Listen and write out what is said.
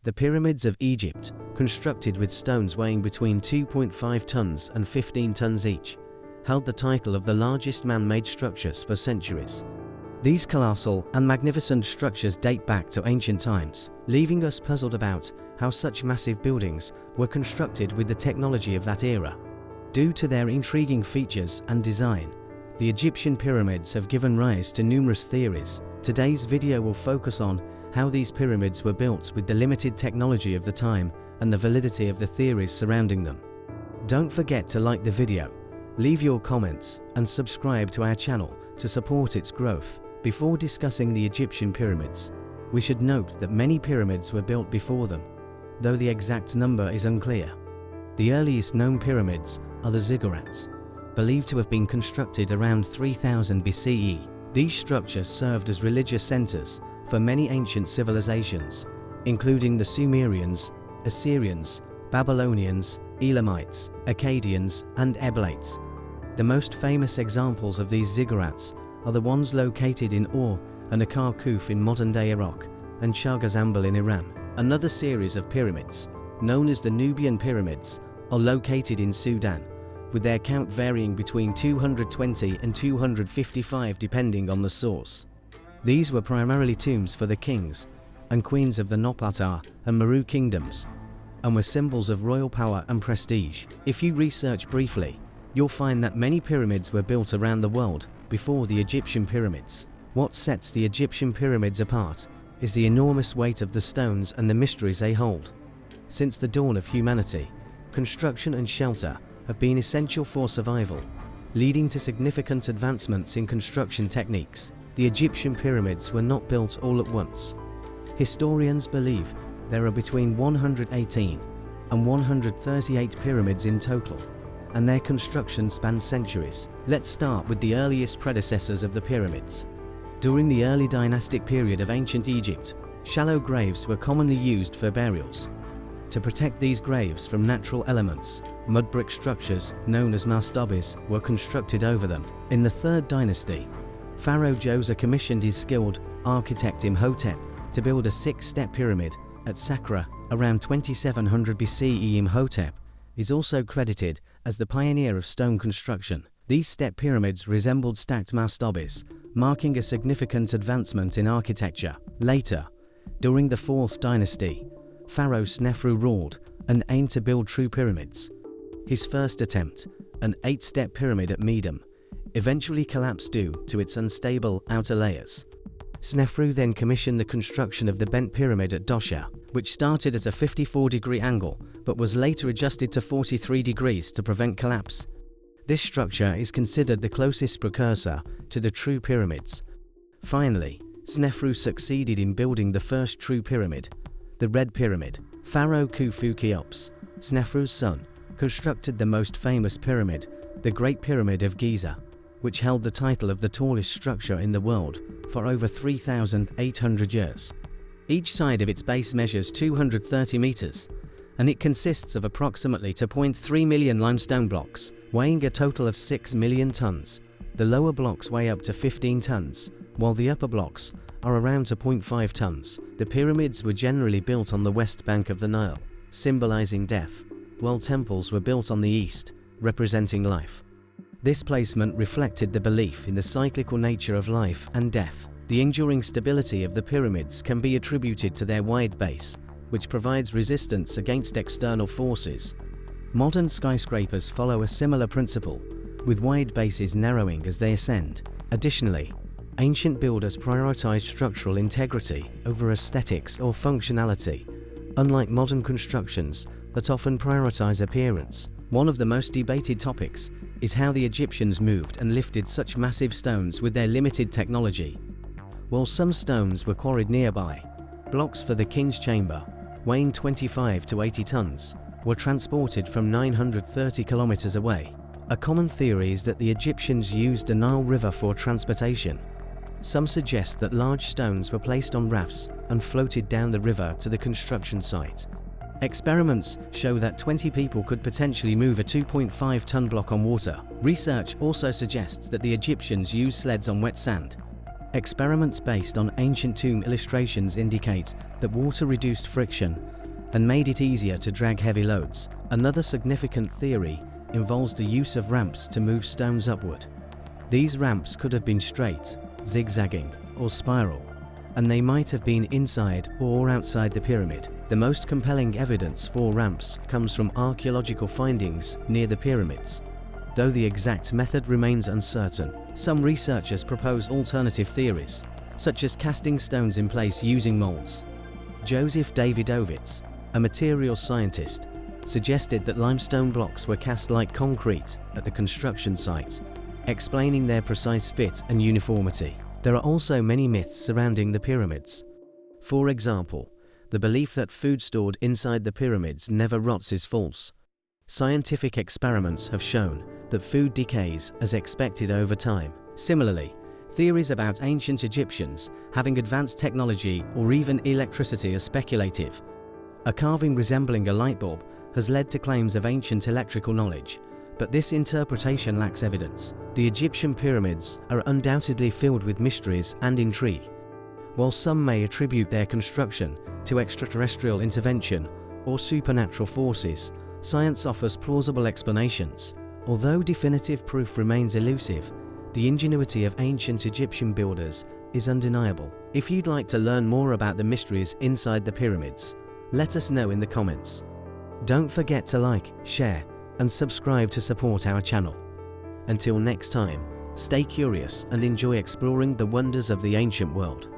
The pyramids of Egypt, constructed with stones weighing between 2.5 tons and 15 tons each, held the title of the largest man-made structures for centuries. These colossal and magnificent structures date back to ancient times, leaving us puzzled about how such massive buildings were constructed with the technology of that era. Due to their intriguing features and design, the Egyptian pyramids have given rise to numerous theories. Today's video will focus on how these pyramids were built with the limited technology of the time and the validity of the theories surrounding them. Don't forget to like the video, leave your comments, and subscribe to our channel to support its growth. Before discussing the Egyptian pyramids, we should note that many pyramids were built before them, though the exact number is unclear. The earliest known pyramids are the ziggurats, believed to have been constructed around 3000 BCE. These structures served as religious centers for many ancient civilizations, including the Sumerians, Assyrians, Babylonians, Elamites, Akkadians, and Eblates. The most famous examples of these ziggurats are the ones located in Ur and Akkar Kuf in modern-day Iraq and Chagazambal in Iran. Another series of pyramids, known as the Nubian pyramids, are located in Sudan, with their count varying between 220 and 255 depending on the source. These were primarily tombs for the kings and queens of the Nopata and Meru kingdoms, and were symbols of royal power and prestige. If you research briefly, you'll find that many pyramids were built around the world before the Egyptian pyramids. What sets the Egyptian pyramids apart is the enormous weight of the stones and the mysteries they hold. Since the dawn of humanity, construction and shelter have been essential for survival, leading to significant advancements in construction techniques. The Egyptian pyramids were not built all at once. Historians believe there are between 118 and 138 pyramids in total, and their construction spans centuries. Let's start with the earliest predecessors of the pyramids. During the early dynastic period of ancient Egypt, shallow graves were commonly used for burials. To protect these graves from natural elements, mud brick structures known as mastabas were constructed over them. In the 3rd dynasty, Pharaoh Djoser commissioned his skilled architect Imhotep to build a 6-step pyramid at Saqqara around 2700 BCE. Imhotep is also credited as the pioneer of stone construction. These step pyramids resembled stacked mastabas, marking a significant advancement in architecture. Later, during the 4th dynasty, Pharaoh Snefru ruled and aimed to build true pyramids. His first attempt, an 8-step pyramid at Medum, eventually collapsed due to its unstable outer layers. Snefru then commissioned the construction of the bent pyramid at Dosha, which started at a 54-degree angle but was later adjusted to 43 degrees to prevent collapse. This structure is considered the closest precursor to the true pyramids. Finally, Snefru succeeded in building the first true pyramid, the Red Pyramid. Pharaoh Khufu Cheops, Snefru's son, constructed the most famous pyramid, the Great Pyramid of Giza, which held the title of the tallest structure in the world for over 3,800 years. Each side of its base measures 230 meters, and it consists of approximately 2.3 million limestone blocks, weighing a total of 6 million tons. The lower blocks weigh up to 15 tons, while the upper blocks are around 2.5 tons. The pyramids were generally built on the west bank of the Nile, symbolizing death, while temples were built on the east, representing life. This placement reflected the belief in the cyclical nature of life and death. The enduring stability of the pyramids can be attributed to their wide base, which provides resistance against external forces. Modern skyscrapers follow a similar principle, with wide bases narrowing as they ascend. Additionally, ancient builders prioritized structural integrity over aesthetics or functionality, unlike modern constructions that often prioritize appearance. One of the most debated topics is how the Egyptians moved and lifted such massive stones with their limited technology. While some stones were quarried nearby, blocks for the king's chamber, weighing 25 to 80 tons, were transported from 930 kilometers away. A common theory is that the Egyptians used the Nile River for transportation. Some suggest that large stones were placed on rafts and floated down the river to the construction site. Experiments show that 20 people could potentially move a 2.5-ton block on water. Research also suggests that the Egyptians used sleds on wet sand. Experiments based on ancient tomb illustrations indicate that water reduced friction and made it easier to drag heavy loads. Another significant theory involves the use of ramps to move stones upward. These ramps could have been straight, zigzagging, or spiral, and they might have been inside or outside the pyramid. The most compelling evidence for ramps comes from archaeological findings near the pyramids. Though the exact method remains uncertain, some researchers propose alternative theories, such as casting stones in place using molds. Joseph Davidovitz, a materials scientist, suggested that limestone blocks were cast like concrete at the construction site, explaining their precise fit and uniformity. There are also many myths surrounding the pyramids. For example, the belief that food stored inside the pyramids never rots is false. Scientific experiments have shown that food decays as expected over time. Similarly, theories about ancient Egyptians having advanced technology or even electricity are speculative. A carving resembling a light bulb has led to claims of ancient electrical knowledge, but this interpretation lacks evidence. The Egyptian pyramids are undoubtedly filled with mysteries and intrigue. While some may attribute their construction to extraterrestrial intervention or supernatural forces, science offers plausible explanations. Although definitive proof remains elusive, the ingenuity of ancient Egyptian builders is undeniable. If you'd like to learn more about the mysteries inside the pyramids, let us know in the comments. Don't forget to like, share, and subscribe to support our channel. Until next time, stay curious and enjoy exploring the wonders of the ancient world.